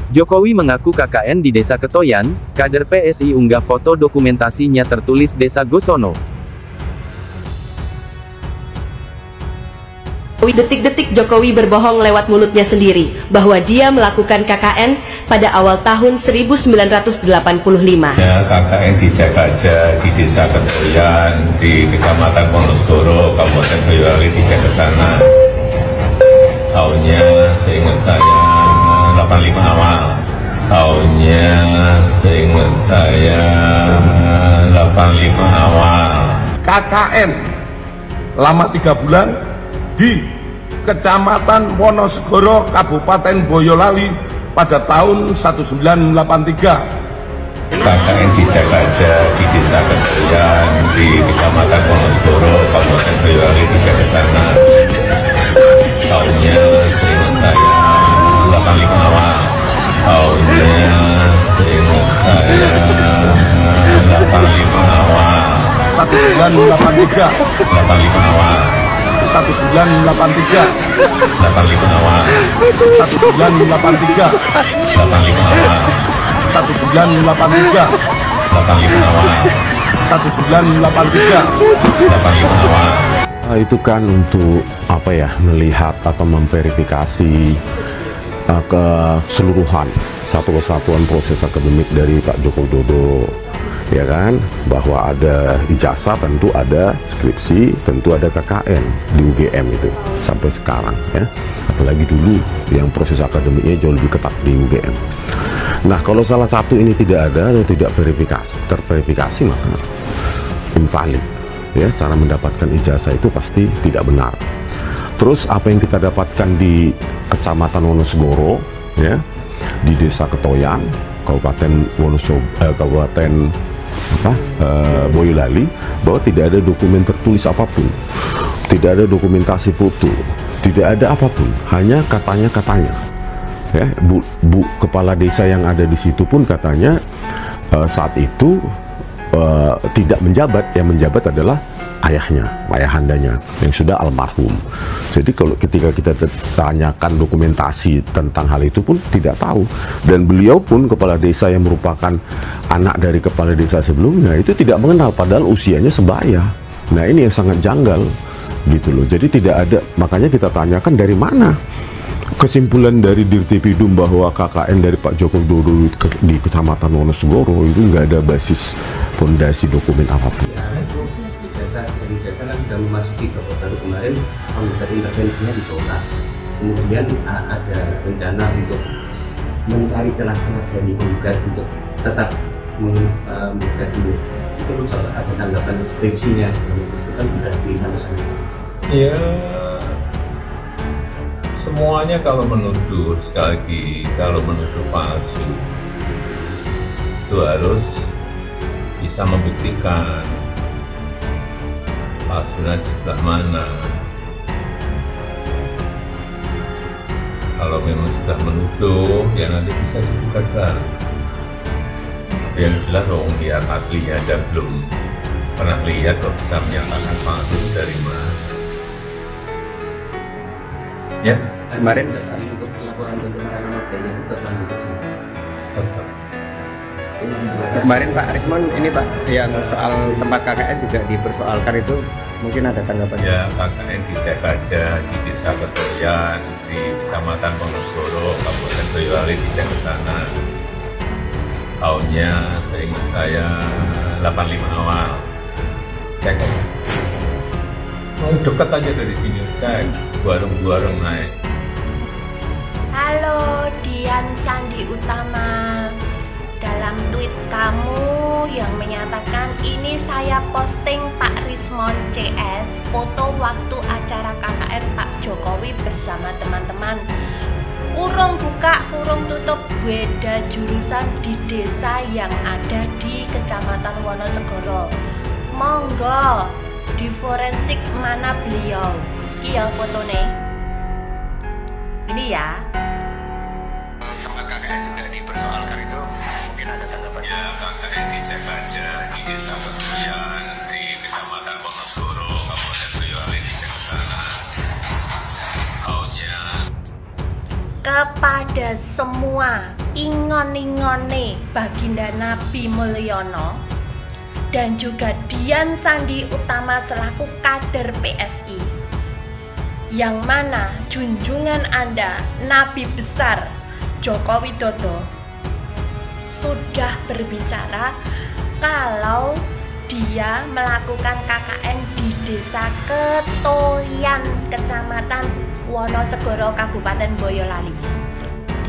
Jokowi mengaku KKN di Desa Ketoyan, kader PSI unggah foto dokumentasinya tertulis Desa Gosono. Detik-detik Jokowi berbohong lewat mulutnya sendiri bahwa dia melakukan KKN pada awal tahun 1985. Ya, KKN di Jagaja, di Desa Ketoyan, di Kecamatan Wonosegoro, Kabupaten Boyolali, dicek ke sana. Tahunnya seingat saya 85 awal. Tahunnya seingat saya 85 awal. KKN lama 3 bulan di Kecamatan Wonosegoro, Kabupaten Boyolali pada tahun 1983. KKN di Jagaja, di Desa Ketoyan, di Kecamatan Wonosegoro, Kabupaten Boyolali, dicek ke sana. Tahunnya seingat saya 85 awal. Tahunnya seingat saya 85 awal. 1983. 85 awal. 1983. 85 awal. 1983. 85 awal. 1983. 85 awal. 1983. 85 awal. Itu kan untuk apa ya, melihat atau memverifikasi keseluruhan satu kesatuan proses akademik dari Pak Joko Widodo, ya kan, bahwa ada ijazah, tentu ada skripsi, tentu ada KKN di UGM itu sampai sekarang ya, apalagi dulu yang proses akademiknya jauh lebih ketat di UGM. Nah, kalau salah satu ini tidak ada atau tidak terverifikasi, maka invalid ya, cara mendapatkan ijazah itu pasti tidak benar. Terus apa yang kita dapatkan di Kecamatan Wonosegoro ya, di Desa Ketoyan, Kabupaten Boyolali, bahwa tidak ada dokumen tertulis apapun, tidak ada dokumentasi foto, tidak ada apapun, hanya katanya ya. Bu kepala desa yang ada di situ pun katanya saat itu tidak menjabat, yang menjabat adalah ayahandanya yang sudah almarhum. Jadi kalau ketika kita tanyakan dokumentasi tentang hal itu pun tidak tahu, dan beliau pun kepala desa yang merupakan anak dari kepala desa sebelumnya itu tidak mengenal, padahal usianya sebaya. Nah, ini yang sangat janggal gitu loh. Jadi tidak ada, makanya kita tanyakan dari mana kesimpulan dari Dirtipidum bahwa KKN dari Pak Joko Widodo di Kecamatan Wonosegoro itu nggak ada basis fondasi dokumen apapun. Ijazah kan sudah memasuki babak baru kemarin, anggota intervensinya ditolak. Kemudian ada rencana untuk mencari celah-celah dari penggugat untuk tetap menggugat dulu. Itu ada tanggapan skripsinya, itu kan sudah di sana. Ya, semuanya kalau menuduh, sekali lagi, kalau menuduh palsu itu harus bisa membuktikan palsunya sebelah mana. Kalau memang sudah menuduh, ya nanti bisa dibuktikan. Yang jelas dong, lihat aslinya aja belum pernah lihat kok bisa menyatakan palsu dari mana. Ya, Kemarin untuk laporan pencemaran nama baik itu terlanjut sih. Kemarin Pak Rismon ini Pak, yang soal tempat KKN juga dipersoalkan, itu mungkin ada tanggapan? Ya, KKN di Jagaja, di Desa Ketoyan, di Kecamatan Wonosegoro, Kabupaten Boyolali, dicek ke sana. Tahunnya seingat saya 85 awal. Cek aja. Mau dekat aja dari sini, cek. Warung-warung naik. Halo Dian Sandi Utama, dalam tweet kamu yang menyatakan ini saya posting Pak Rismon CS foto waktu acara KKN Pak Jokowi bersama teman-teman, kurung buka kurung tutup, beda jurusan di desa yang ada di Kecamatan Wonosegoro. Monggo di forensik mana beliau. Iya fotonya ini ya. Tempat KKN juga dipersoalkan, itu mungkin ada tanggapan? Ya, KKN di Jagaja, di Desa Ketoyan, di Kecamatan Wonosegoro, Kabupaten Boyolali, di sana. Tahunnya Kepada semua ingon-ingone Baginda Nabi Mulyono dan juga Dian Sandi Utama selaku kader PSI, yang mana junjungan Anda Nabi besar Joko Widodo sudah berbicara kalau dia melakukan KKN di Desa Ketoyan, Kecamatan Wonosegoro, Kabupaten Boyolali.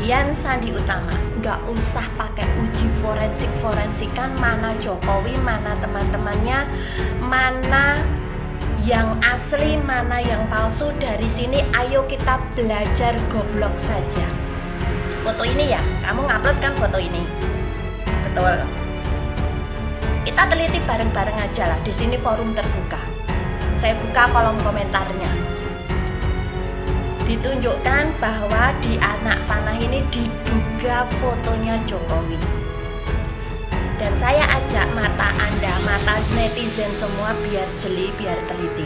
Dian Sandi Utama, nggak usah pakai uji forensikan mana Jokowi, mana teman-temannya, mana yang asli, mana yang palsu. Dari sini ayo kita belajar goblok saja. Foto ini ya, kamu ngupload kan foto ini, betul? Kita teliti bareng-bareng aja lah. Di sini forum terbuka. Saya buka kolom komentarnya. Ditunjukkan bahwa di anak panah ini diduga fotonya Jokowi. Dan saya ajak mata Anda, mata netizen semua biar jeli, biar teliti.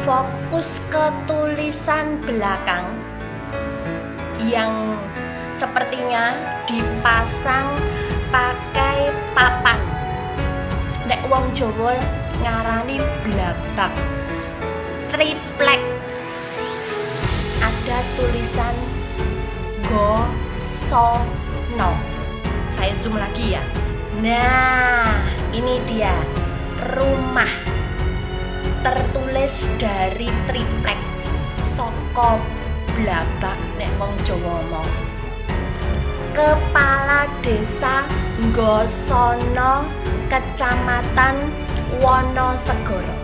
Fokus ke tulisan belakang yang sepertinya dipasang pakai papan. Nek wong Jawa ngarani blabak, triplek. Ada tulisan Gosono. Saya zoom lagi ya. Nah, ini dia rumah tertulis dari triplek soko blabak nek wong Jawa ngomong. Kepala Desa Gosono, Kecamatan Wonosegoro.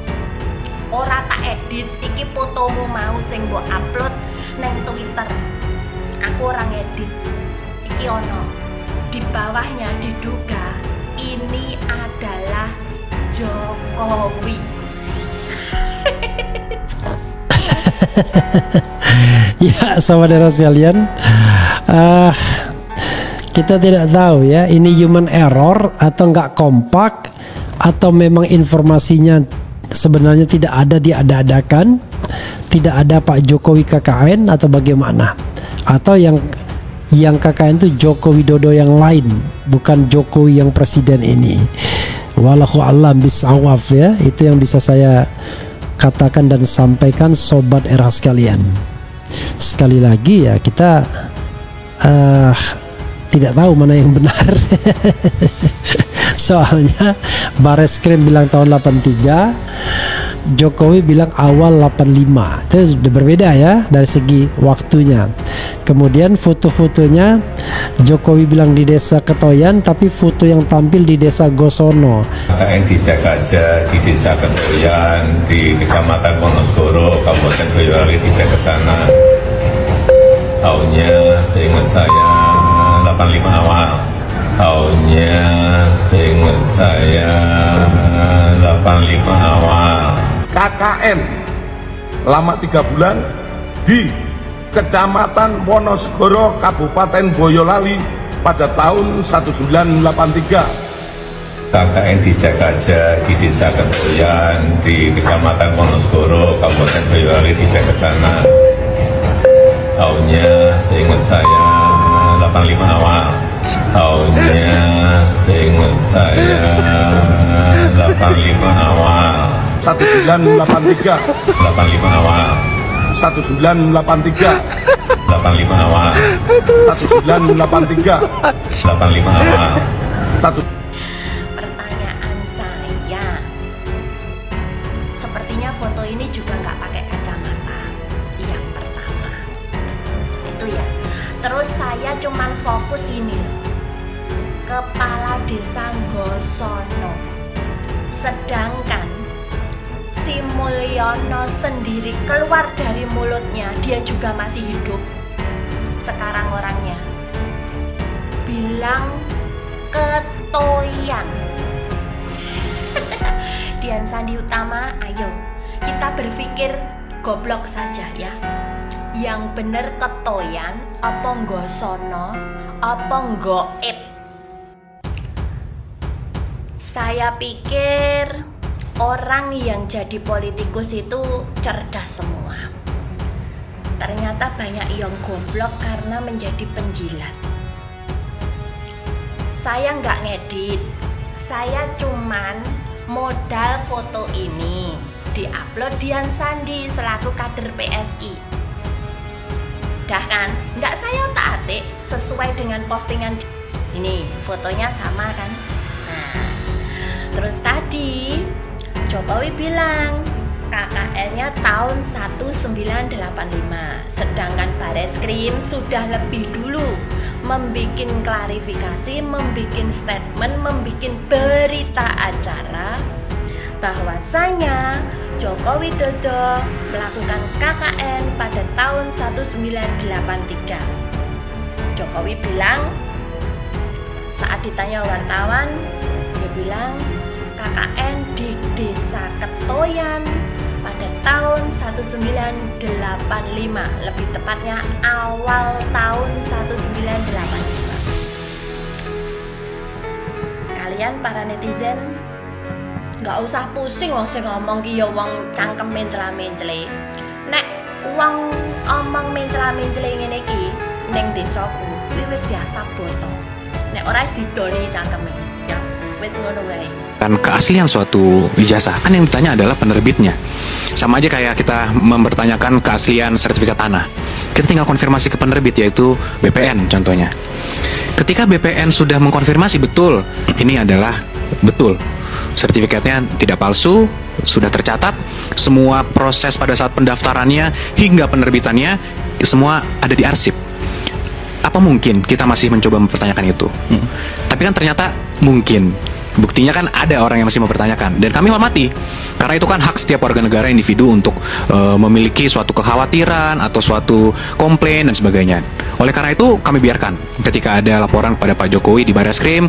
Ora tak edit, iki fotomu mau sing mbok upload neng Twitter. Aku orang edit. Iki ono di bawahnya diduga ini adalah Jokowi. Ya, saudara sekalian, kita tidak tahu ya ini human error atau nggak kompak, atau memang informasinya sebenarnya tidak ada, diada-adakan, tidak ada Pak Jokowi KKN atau bagaimana, atau yang KKN itu Joko Widodo yang lain, bukan Jokowi yang presiden ini. Wallahu a'lam bishawab ya, itu yang bisa saya katakan dan sampaikan sobat era sekalian. Sekali lagi ya, kita tidak tahu mana yang benar. Soalnya Bareskrim bilang tahun 83, Jokowi bilang awal 85. Itu sudah berbeda ya dari segi waktunya. Kemudian foto-fotonya Jokowi bilang di Desa Ketoyan, tapi foto yang tampil di Desa Gosono. KKN di Jagaja, di Desa Ketoyan, di Kecamatan Wonosegoro, Kabupaten Boyolali, dicek ke sana. Tahunnya seingat saya 85 awal. Tahunnya seingat saya 85 awal. KKN lama 3 bulan di Kecamatan Wonosegoro, Kabupaten Boyolali pada tahun 1983. KKN di Jagaja, di Desa Ketoyan, di Kecamatan Wonosegoro, Kabupaten Boyolali, dicek ke sana. Tahunnya seingat saya 85 awal. Tahunnya seingat saya 85 awal. 1983. 85 awal. 1983. 85 awal. 1983. 85 awal. Pertanyaan saya, sepertinya foto ini juga nggak pakai kacamata. Yang pertama itu ya. Terus saya cuman fokus ini loh, Kepala Desa Gosono. Sedangkan si Mulyono sendiri keluar dari mulutnya, dia juga masih hidup sekarang orangnya, bilang Ketoyan. Dian Sandi Utama, ayo kita berpikir goblok saja ya. Yang bener Ketoyan apa Gosono apa Goib? Saya pikir orang yang jadi politikus itu cerdas semua. Ternyata banyak yang goblok karena menjadi penjilat. saya nggak ngedit. Saya cuman modal foto ini diupload Dian Sandi selaku kader PSI. Dah kan? Nggak saya otak-atik sesuai dengan postingan. Ini fotonya sama kan? Nah, terus tadi Jokowi bilang KKN-nya tahun 1985, sedangkan Bareskrim sudah lebih dulu membikin klarifikasi, membikin statement, membikin berita acara bahwasanya Joko Widodo melakukan KKN pada tahun 1983. Jokowi bilang saat ditanya wartawan, dia bilang KKN di Desa Ketoyan pada tahun 1985, lebih tepatnya awal tahun 1985. Kalian para netizen nggak usah pusing wong sing ngomong ki ya wong cangkem mencela-mencele. Nek wong omong mencela-mencele ngene iki ning desaku kuwi wis diasap boto. Nek ora wis didoni cangkeme. Ya, wis ngono wae. Kan keaslian suatu ijazah kan yang ditanya adalah penerbitnya. Sama aja kayak kita mempertanyakan keaslian sertifikat tanah. Kita tinggal konfirmasi ke penerbit, yaitu BPN contohnya. Ketika BPN sudah mengkonfirmasi betul ini adalah betul, sertifikatnya tidak palsu, sudah tercatat, semua proses pada saat pendaftarannya hingga penerbitannya semua ada di arsip. Apa mungkin kita masih mencoba mempertanyakan itu? Tapi kan ternyata mungkin. Buktinya kan ada orang yang masih mempertanyakan, dan kami hormati karena itu kan hak setiap warga negara individu untuk memiliki suatu kekhawatiran atau suatu komplain dan sebagainya. Oleh karena itu kami biarkan ketika ada laporan kepada Pak Jokowi di Bareskrim.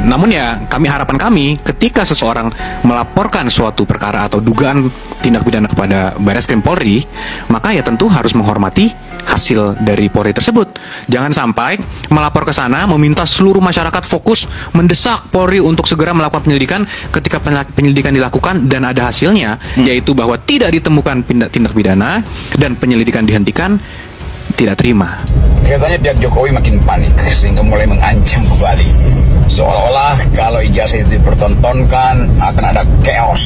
Namun ya harapan kami ketika seseorang melaporkan suatu perkara atau dugaan tindak pidana kepada Bareskrim Polri, maka ya tentu harus menghormati hasil dari Polri tersebut. Jangan sampai melapor ke sana meminta seluruh masyarakat fokus mendesak Polri untuk segera melakukan penyelidikan. Ketika penyelidikan dilakukan dan ada hasilnya, yaitu bahwa tidak ditemukan tindak pidana dan penyelidikan dihentikan, tidak terima. Kelihatannya pihak Jokowi makin panik sehingga mulai mengancam kembali. Seolah-olah kalau ijazah itu dipertontonkan akan ada chaos.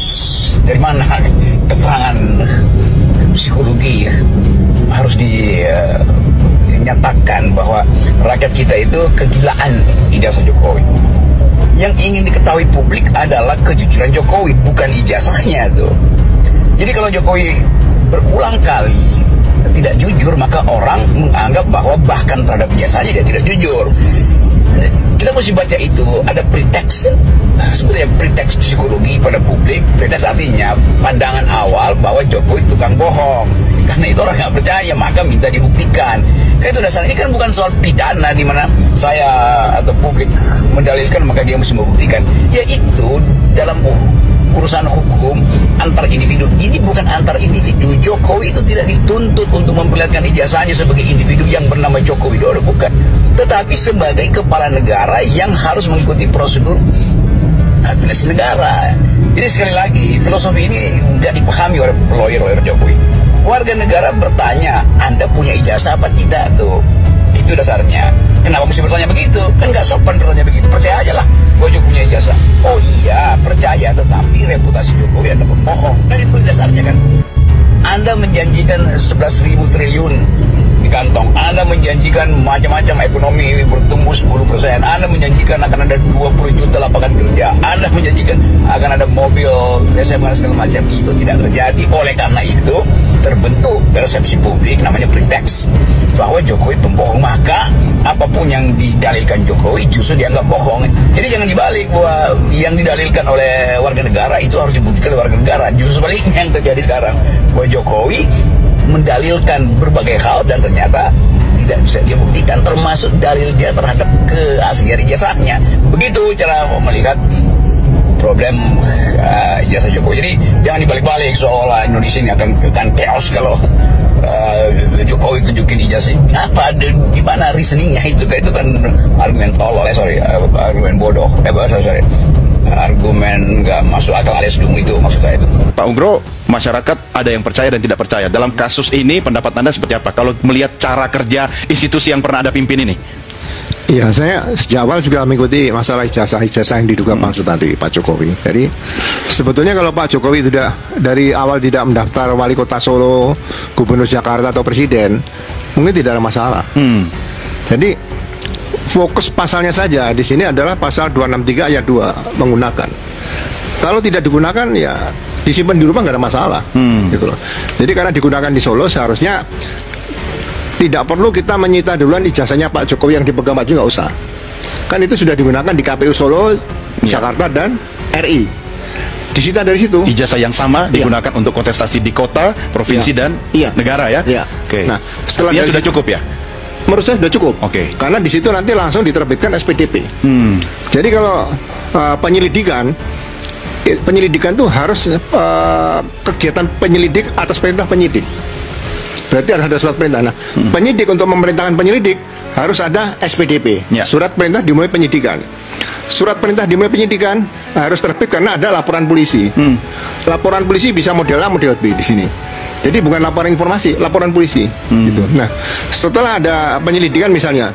Dari mana keterangan psikologi harus dinyatakan bahwa rakyat kita itu kegilaan ijazah Jokowi. Yang ingin diketahui publik adalah kejujuran Jokowi, bukan ijazahnya tuh. Jadi kalau Jokowi berulang kali tidak jujur, maka orang menganggap bahwa bahkan terhadap ijazahnya dia tidak jujur. Kita mesti baca itu, ada preteks, sebenarnya preteks psikologi pada publik. Preteks artinya pandangan awal bahwa Jokowi tukang bohong. Karena itu orang nggak percaya, maka minta dibuktikan. Karena itu dasar ini kan bukan soal pidana di mana saya atau publik mendalilkan maka dia mesti membuktikan. Yaitu dalam urusan hukum antar individu. Ini bukan antar individu. Jokowi itu tidak dituntut untuk memperlihatkan ijazahnya sebagai individu yang bernama Joko Widodo, bukan. Tetapi sebagai kepala negara yang harus mengikuti prosedur administrasi negara. Jadi sekali lagi, filosofi ini nggak dipahami oleh lawyer-lawyer Jokowi. Warga negara bertanya, Anda punya ijazah apa tidak tuh? Itu dasarnya. Kenapa mesti bertanya begitu? Kan nggak sopan bertanya begitu. Percaya aja lah, gue juga punya ijazah. Oh iya, percaya, tetapi reputasi Jokowi adalah pembohong. Kan itu dasarnya kan. Anda menjanjikan 11.000 triliun di kantong. Anda menjanjikan macam-macam ekonomi bertumbuh 10%. Anda menjanjikan akan ada 20 juta lapangan kerja. Anda menjanjikan akan ada mobil SMA segala macam. Itu tidak terjadi. Oleh karena itu terbentuk persepsi publik namanya preteks bahwa Jokowi pembohong. Maka apapun yang didalilkan Jokowi justru dianggap bohong. Jadi jangan dibalik bahwa yang didalilkan oleh warga negara itu harus dibuktikan oleh warga negara. Justru sebaliknya yang terjadi sekarang, bahwa Jokowi mendalilkan berbagai hal dan ternyata tidak bisa dia buktikan, termasuk dalil dia terhadap keaslian ijazahnya. Begitu cara melihat problem ijazah Jokowi. Jadi jangan dibalik-balik seolah Indonesia ini akan chaos kalau Jokowi tunjukin ijazah. Apa di mana reasoningnya itu kan argumen tolol, argumen bodoh, argumen nggak masuk akal alias dungu, itu maksudnya itu. Pak Ugro, masyarakat ada yang percaya dan tidak percaya. Dalam kasus ini pendapat Anda seperti apa? Kalau melihat cara kerja institusi yang pernah Anda pimpin ini? Iya, saya sejak awal juga mengikuti masalah ijazah yang diduga palsu tadi Pak Jokowi. Jadi sebetulnya kalau Pak Jokowi tidak dari awal tidak mendaftar wali kota Solo, gubernur Jakarta atau presiden, mungkin tidak ada masalah. Jadi fokus pasalnya saja di sini adalah pasal 263 ayat 2 menggunakan. Kalau tidak digunakan ya disimpan di rumah nggak ada masalah, gitu loh. Jadi karena digunakan di Solo seharusnya tidak perlu kita menyita duluan ijazahnya Pak Jokowi yang dipegang Pak Jokowi, nggak usah. Kan itu sudah digunakan di KPU Solo, Jakarta dan RI. Disita dari situ. Ijazah yang sama digunakan untuk kontestasi di kota, provinsi dan negara ya. Oke. Nah, setelah sudah cukup ya. Menurut saya sudah cukup. Karena di situ nanti langsung diterbitkan SPDP. Jadi kalau penyelidikan tuh harus kegiatan penyelidik atas perintah penyidik. Berarti harus ada surat perintah. Nah, penyidik untuk memerintahkan penyelidik harus ada SPDP, surat perintah dimulai penyidikan. Surat perintah dimulai penyidikan harus terbit karena ada laporan polisi. Laporan polisi bisa model A, model B di sini. Jadi bukan laporan informasi, laporan polisi. Gitu. Nah, setelah ada penyelidikan misalnya,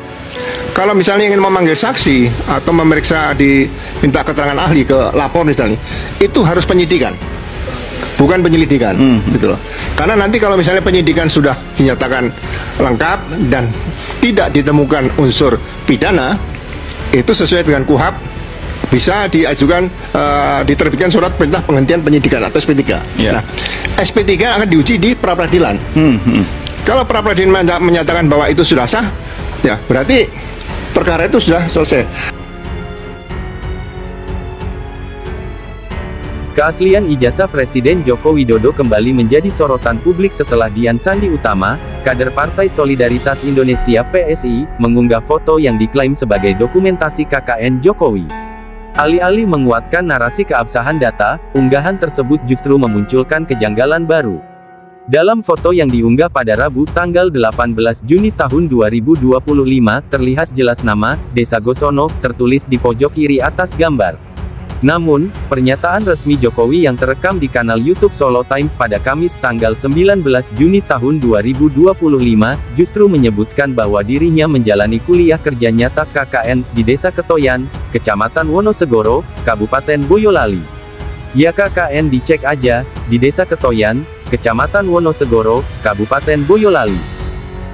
kalau misalnya ingin memanggil saksi atau memeriksa diminta keterangan ahli ke lapor misalnya, itu harus penyidikan. Bukan penyelidikan, gitu loh. Karena nanti kalau misalnya penyidikan sudah dinyatakan lengkap dan tidak ditemukan unsur pidana, itu sesuai dengan KUHP bisa diajukan diterbitkan surat perintah penghentian penyidikan atau SP3. Nah, SP3 akan diuji di pra-peradilan. Kalau pra-peradilan menyatakan bahwa itu sudah sah, ya berarti perkara itu sudah selesai. Keaslian ijazah Presiden Joko Widodo kembali menjadi sorotan publik setelah Dian Sandi Utama, kader Partai Solidaritas Indonesia (PSI), mengunggah foto yang diklaim sebagai dokumentasi KKN Jokowi. Alih-alih menguatkan narasi keabsahan data, unggahan tersebut justru memunculkan kejanggalan baru. Dalam foto yang diunggah pada Rabu tanggal 18 Juni tahun 2025, terlihat jelas nama Desa Gosono tertulis di pojok kiri atas gambar. Namun, pernyataan resmi Jokowi yang terekam di kanal YouTube Solo Times pada Kamis tanggal 19 Juni tahun 2025, justru menyebutkan bahwa dirinya menjalani kuliah kerja nyata KKN di Desa Ketoyan, Kecamatan Wonosegoro, Kabupaten Boyolali. Ya KKN dicek aja, di Desa Ketoyan, Kecamatan Wonosegoro, Kabupaten Boyolali.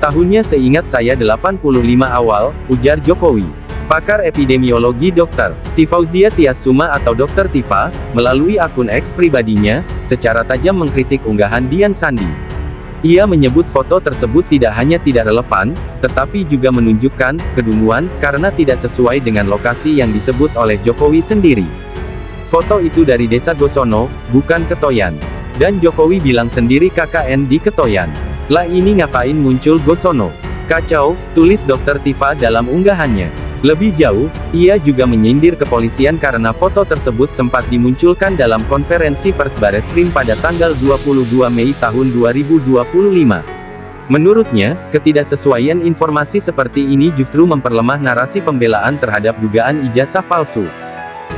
Tahunnya seingat saya 85 awal, ujar Jokowi. Pakar epidemiologi Dr. Tifauzia Tiasuma atau Dr. Tifa, melalui akun X pribadinya, secara tajam mengkritik unggahan Dian Sandi. Ia menyebut foto tersebut tidak hanya tidak relevan, tetapi juga menunjukkan kedunguan karena tidak sesuai dengan lokasi yang disebut oleh Jokowi sendiri. Foto itu dari Desa Gosono, bukan Ketoyan. Dan Jokowi bilang sendiri KKN di Ketoyan. Lah ini ngapain muncul Gosono? Kacau, tulis Dr. Tifa dalam unggahannya. Lebih jauh, ia juga menyindir kepolisian karena foto tersebut sempat dimunculkan dalam konferensi pers Bareskrim pada tanggal 22 Mei tahun 2025. Menurutnya, ketidaksesuaian informasi seperti ini justru memperlemah narasi pembelaan terhadap dugaan ijazah palsu.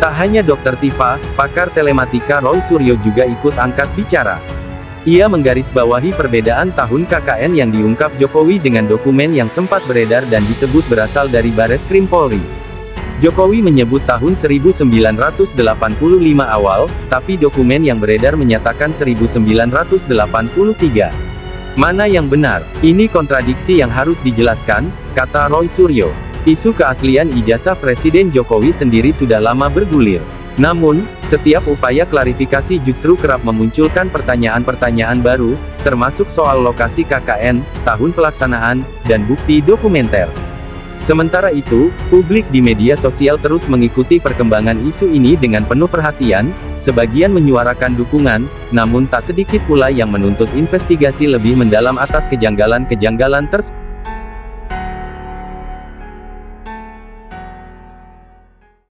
Tak hanya Dr. Tifa, pakar telematika Roy Suryo juga ikut angkat bicara. Ia menggarisbawahi perbedaan tahun KKN yang diungkap Jokowi dengan dokumen yang sempat beredar dan disebut berasal dari Bareskrim Polri. Jokowi menyebut tahun 1985 awal, tapi dokumen yang beredar menyatakan 1983. Mana yang benar? Ini kontradiksi yang harus dijelaskan, kata Roy Suryo. Isu keaslian ijazah Presiden Jokowi sendiri sudah lama bergulir. Namun, setiap upaya klarifikasi justru kerap memunculkan pertanyaan-pertanyaan baru, termasuk soal lokasi KKN, tahun pelaksanaan, dan bukti dokumenter. Sementara itu, publik di media sosial terus mengikuti perkembangan isu ini dengan penuh perhatian, sebagian menyuarakan dukungan, namun tak sedikit pula yang menuntut investigasi lebih mendalam atas kejanggalan-kejanggalan tersebut.